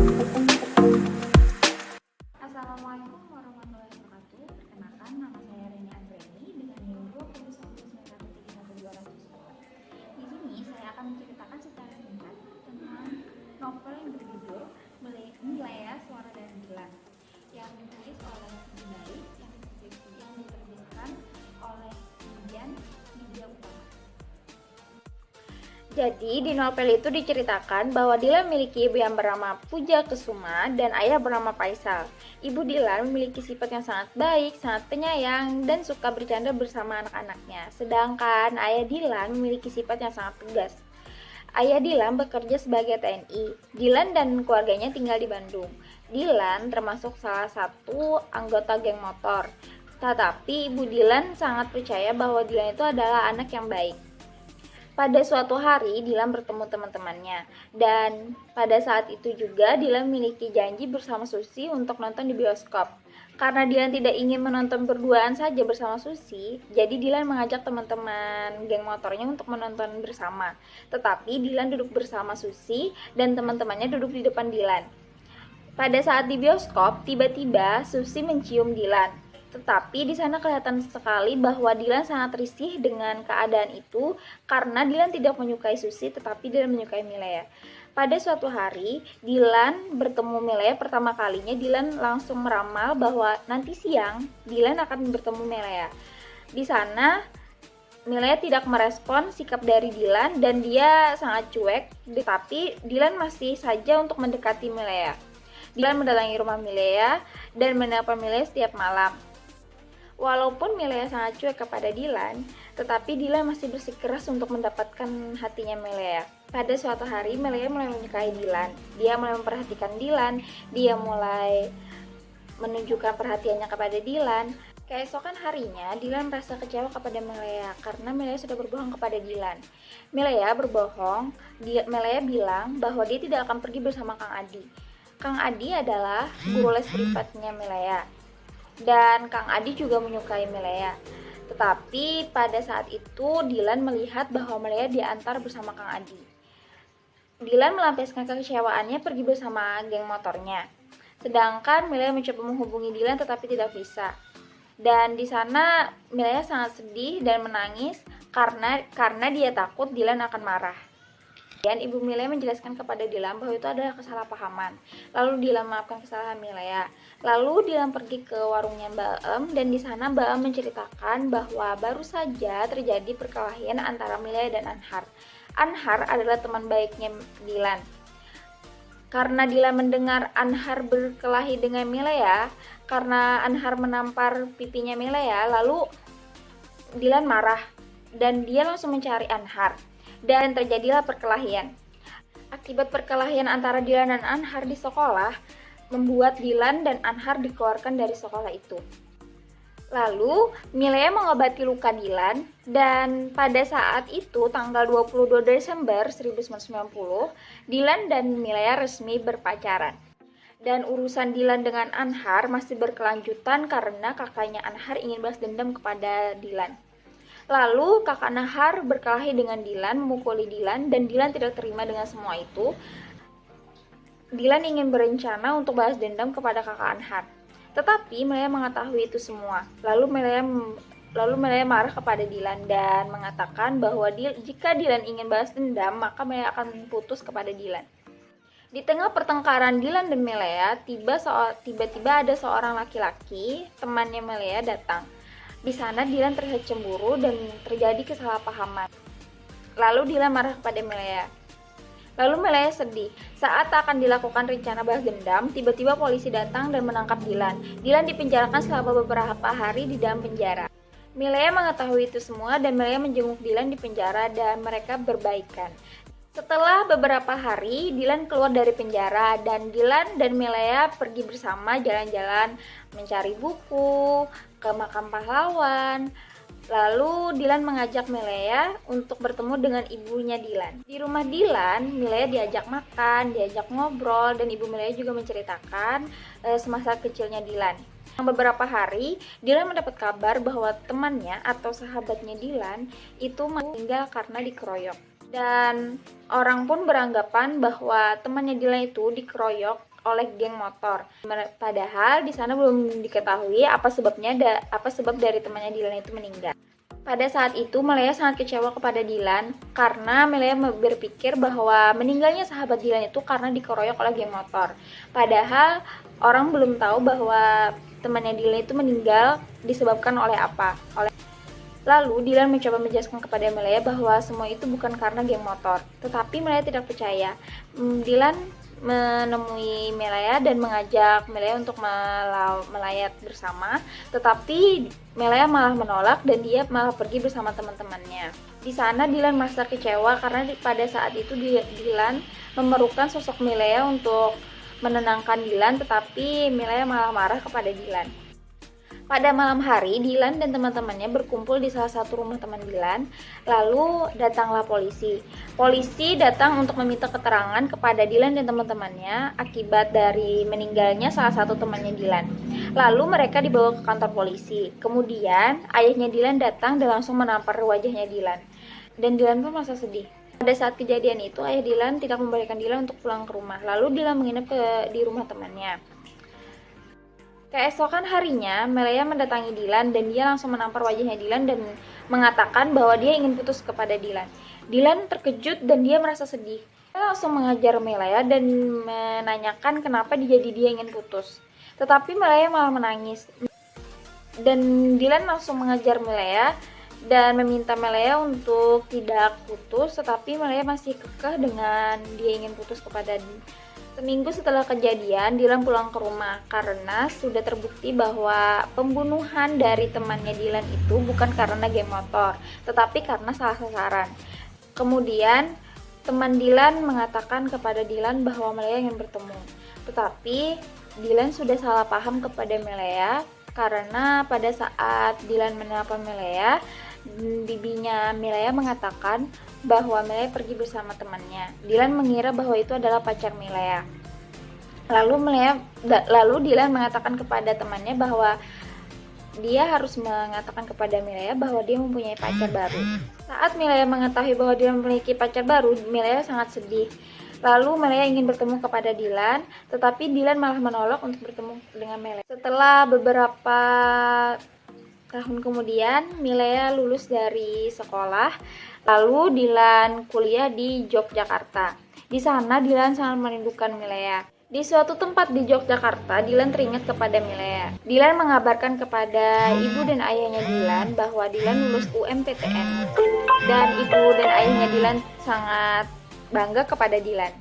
Assalamualaikum warahmatullahi wabarakatuh. Perkenalkan, nama saya Reni Andreni dengan NIM 201913124. Di sini saya akan menceritakan secara singkat tentang novel yang berjudul Milea, Suara dan Dilan yang ditulis oleh Ibu Baik yang diterbitkan oleh Dian Media Utama. Jadi di novel itu diceritakan bahwa Dilan memiliki ibu yang bernama Puja Kesuma dan ayah bernama Faisal. Ibu Dilan memiliki sifat yang sangat baik, sangat penyayang, dan suka bercanda bersama anak-anaknya. Sedangkan ayah Dilan memiliki sifat yang sangat tegas. Ayah Dilan bekerja sebagai TNI. Dilan dan keluarganya tinggal di Bandung. Dilan termasuk salah satu anggota geng motor. Tetapi Ibu Dilan sangat percaya bahwa Dilan itu adalah anak yang baik. Pada suatu hari, Dilan bertemu teman-temannya, dan pada saat itu juga Dilan memiliki janji bersama Susi untuk nonton di bioskop. Karena Dilan tidak ingin menonton berduaan saja bersama Susi, jadi Dilan mengajak teman-teman geng motornya untuk menonton bersama. Tetapi Dilan duduk bersama Susi dan teman-temannya duduk di depan Dilan. Pada saat di bioskop, tiba-tiba Susi mencium Dilan. Tetapi di sana kelihatan sekali bahwa Dilan sangat risih dengan keadaan itu karena Dilan tidak menyukai Susi tetapi Dilan menyukai Milea. Pada suatu hari, Dilan bertemu Milea pertama kalinya. Dilan langsung meramal bahwa nanti siang Dilan akan bertemu Milea. Di sana Milea tidak merespon sikap dari Dilan dan dia sangat cuek, tetapi Dilan masih saja untuk mendekati Milea. Dilan mendatangi rumah Milea dan menelpon Milea setiap malam. Walaupun Milea sangat cuek kepada Dilan, tetapi Dilan masih bersikeras untuk mendapatkan hatinya Milea. Pada suatu hari, Milea mulai menyukai Dilan. Dia mulai memperhatikan Dilan, dia mulai menunjukkan perhatiannya kepada Dilan. Keesokan harinya, Dilan merasa kecewa kepada Milea karena Milea sudah berbohong kepada Dilan. Milea berbohong, Milea bilang bahwa dia tidak akan pergi bersama Kang Adi. Kang Adi adalah guru les privatnya Milea. Dan Kang Adi juga menyukai Milea. Tetapi pada saat itu Dilan melihat bahwa Milea diantar bersama Kang Adi. Dilan melampiaskan kekecewaannya pergi bersama geng motornya. Sedangkan Milea mencoba menghubungi Dilan tetapi tidak bisa. Dan di sana Milea sangat sedih dan menangis karena dia takut Dilan akan marah. Dan Ibu Milea menjelaskan kepada Dilan bahwa itu adalah kesalahpahaman. Lalu Dilan memaafkan kesalahan Milea. Lalu Dilan pergi ke warungnya Mbak Em dan di sana Mbak Em menceritakan bahwa baru saja terjadi perkelahian antara Milea dan Anhar. Anhar adalah teman baiknya Dilan. Karena Dilan mendengar Anhar berkelahi dengan Milea, karena Anhar menampar pipinya Milea, lalu Dilan marah dan dia langsung mencari Anhar. Dan terjadilah perkelahian. Akibat perkelahian antara Dilan dan Anhar di sekolah, membuat Dilan dan Anhar dikeluarkan dari sekolah itu. Lalu, Milea mengobati luka Dilan, dan pada saat itu, tanggal 22 Desember 1990, Dilan dan Milea resmi berpacaran. Dan urusan Dilan dengan Anhar masih berkelanjutan karena kakaknya Anhar ingin balas dendam kepada Dilan. Lalu kakak Anhar berkelahi dengan Dilan, memukuli Dilan, dan Dilan tidak terima dengan semua itu. Dilan ingin berencana untuk balas dendam kepada kakak Anhar. Tetapi Milea mengetahui itu semua. Lalu Milea marah kepada Dilan dan mengatakan bahwa jika Dilan ingin balas dendam, maka Milea akan putus kepada Dilan. Di tengah pertengkaran Dilan dan Milea, tiba-tiba ada seorang laki-laki, temannya Milea, datang. Di sana Dilan terlihat cemburu dan terjadi kesalahpahaman. Lalu Dilan marah kepada Milea. Lalu Milea sedih. Saat akan dilakukan rencana balas dendam, tiba-tiba polisi datang dan menangkap Dilan. Dilan dipenjarakan selama beberapa hari di dalam penjara. Milea mengetahui itu semua dan Milea menjenguk Dilan di penjara dan mereka berbaikan. Setelah beberapa hari, Dilan keluar dari penjara dan Dilan dan Milea pergi bersama jalan-jalan mencari buku, ke makam pahlawan. Lalu Dilan mengajak Milea untuk bertemu dengan ibunya Dilan. Di rumah Dilan, Milea diajak makan, diajak ngobrol, dan ibu Milea juga menceritakan semasa kecilnya Dilan. Beberapa hari, Dilan mendapat kabar bahwa temannya atau sahabatnya Dilan itu meninggal karena dikeroyok. Dan orang pun beranggapan bahwa temannya Dilan itu dikeroyok oleh geng motor. Padahal di sana belum diketahui apa sebab dari temannya Dilan itu meninggal. Pada saat itu Malaya sangat kecewa kepada Dilan karena Malaya berpikir bahwa meninggalnya sahabat Dilan itu karena dikeroyok oleh geng motor. Padahal orang belum tahu bahwa temannya Dilan itu meninggal disebabkan oleh apa. Lalu Dilan mencoba menjelaskan kepada Malaya bahwa semua itu bukan karena geng motor. Tetapi Malaya tidak percaya. Dilan menemui Malaya dan mengajak Malaya untuk melayat bersama, tetapi Malaya malah menolak dan dia malah pergi bersama teman-temannya. Di sana Dilan merasa kecewa karena pada saat itu Dilan memerlukan sosok Malaya untuk menenangkan Dilan, tetapi Malaya malah marah kepada Dilan. Pada malam hari, Dilan dan teman-temannya berkumpul di salah satu rumah teman Dilan. Lalu datanglah polisi. Polisi datang untuk meminta keterangan kepada Dilan dan teman-temannya akibat dari meninggalnya salah satu temannya Dilan. Lalu mereka dibawa ke kantor polisi. Kemudian ayahnya Dilan datang dan langsung menampar wajahnya Dilan. Dan Dilan pun merasa sedih. Pada saat kejadian itu, ayah Dilan tidak membolehkan Dilan untuk pulang ke rumah. Lalu Dilan menginap di rumah temannya. Keesokan harinya, Malaya mendatangi Dilan dan dia langsung menampar wajahnya Dilan dan mengatakan bahwa dia ingin putus kepada Dilan. Dilan terkejut dan dia merasa sedih. Dia langsung mengajar Malaya dan menanyakan kenapa dia ingin putus. Tetapi Malaya malah menangis. Dan Dilan langsung mengajar Malaya dan meminta Malaya untuk tidak putus, tetapi Malaya masih kekeh dengan dia ingin putus kepada Dilan. Seminggu setelah kejadian, Dilan pulang ke rumah karena sudah terbukti bahwa pembunuhan dari temannya Dilan itu bukan karena geng motor, tetapi karena salah sasaran. Kemudian, teman Dilan mengatakan kepada Dilan bahwa Malaya ingin bertemu. Tetapi, Dilan sudah salah paham kepada Malaya karena pada saat Dilan menelpon Malaya, bibinya Malaya mengatakan bahwa Malaya pergi bersama temannya. Dilan mengira bahwa itu adalah pacar Malaya. Lalu Dilan mengatakan kepada temannya bahwa dia harus mengatakan kepada Malaya bahwa dia mempunyai pacar baru. Saat Malaya mengetahui bahwa dia memiliki pacar baru, Malaya sangat sedih. Lalu Malaya ingin bertemu kepada Dilan, tetapi Dilan malah menolak untuk bertemu dengan Malaya. Setelah beberapa tahun kemudian, Malaya lulus dari sekolah. Lalu Dilan kuliah di Yogyakarta. Di sana Dilan sangat merindukan Malaya. Di suatu tempat di Yogyakarta, Dilan teringat kepada Malaya. Dilan mengabarkan kepada ibu dan ayahnya Dilan bahwa Dilan lulus UMPTN. Dan ibu dan ayahnya Dilan sangat bangga kepada Dilan.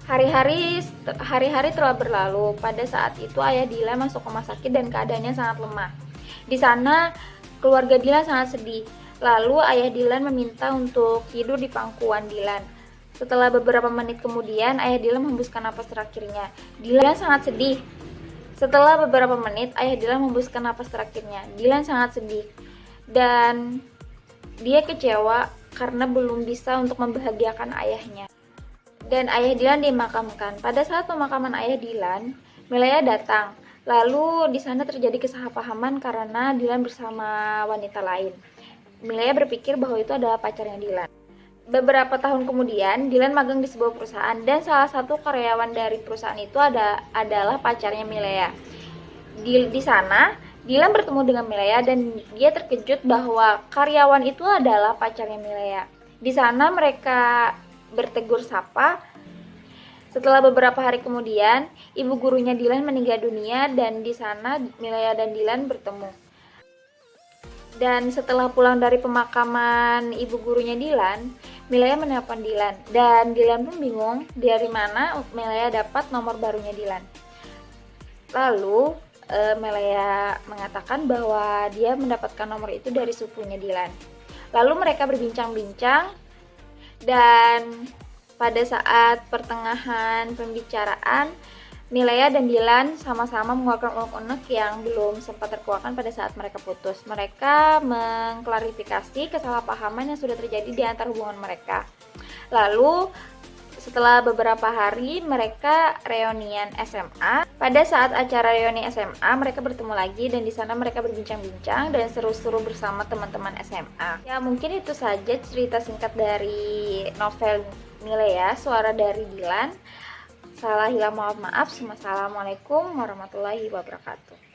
Hari-hari telah berlalu. Pada saat itu ayah Dilan masuk rumah sakit dan keadaannya sangat lemah. Di sana keluarga Dilan sangat sedih. Lalu ayah Dilan meminta untuk tidur di pangkuan Dilan. Setelah beberapa menit kemudian, ayah Dilan menghembuskan napas terakhirnya. Dilan sangat sedih. Setelah beberapa menit, ayah Dilan menghembuskan napas terakhirnya. Dilan sangat sedih. Dan dia kecewa karena belum bisa untuk membahagiakan ayahnya. Dan ayah Dilan dimakamkan. Pada saat pemakaman ayah Dilan, Malaya datang. Lalu di sana terjadi kesalahpahaman karena Dilan bersama wanita lain. Malaya berpikir bahwa itu adalah pacarnya Dilan. Beberapa tahun kemudian, Dilan magang di sebuah perusahaan dan salah satu karyawan dari perusahaan itu adalah pacarnya Malaya. Di sana, Dilan bertemu dengan Malaya dan dia terkejut bahwa karyawan itu adalah pacarnya Malaya. Di sana mereka bertegur sapa. Setelah beberapa hari kemudian, ibu gurunya Dilan meninggal dunia dan di sana Malaya dan Dilan bertemu. Dan setelah pulang dari pemakaman ibu gurunya Dilan, Malaya menelpon Dilan. Dan Dilan pun bingung dari mana Malaya dapat nomor barunya Dilan. Lalu Malaya mengatakan bahwa dia mendapatkan nomor itu dari sepupunya Dilan. Lalu mereka berbincang-bincang dan pada saat pertengahan pembicaraan, Malaya dan Dilan sama-sama mengeluarkan unek-unek yang belum sempat terkeluarkan pada saat mereka putus. Mereka mengklarifikasi kesalahpahaman yang sudah terjadi di antara hubungan mereka. Lalu setelah beberapa hari mereka reunian SMA. Pada saat acara reuni SMA, mereka bertemu lagi dan di sana mereka berbincang-bincang dan seru-seru bersama teman-teman SMA. Ya, mungkin itu saja cerita singkat dari novel Malaya, Suara dari Dilan. Salah hilang, mohon maaf. Wassalamualaikum warahmatullahi wabarakatuh.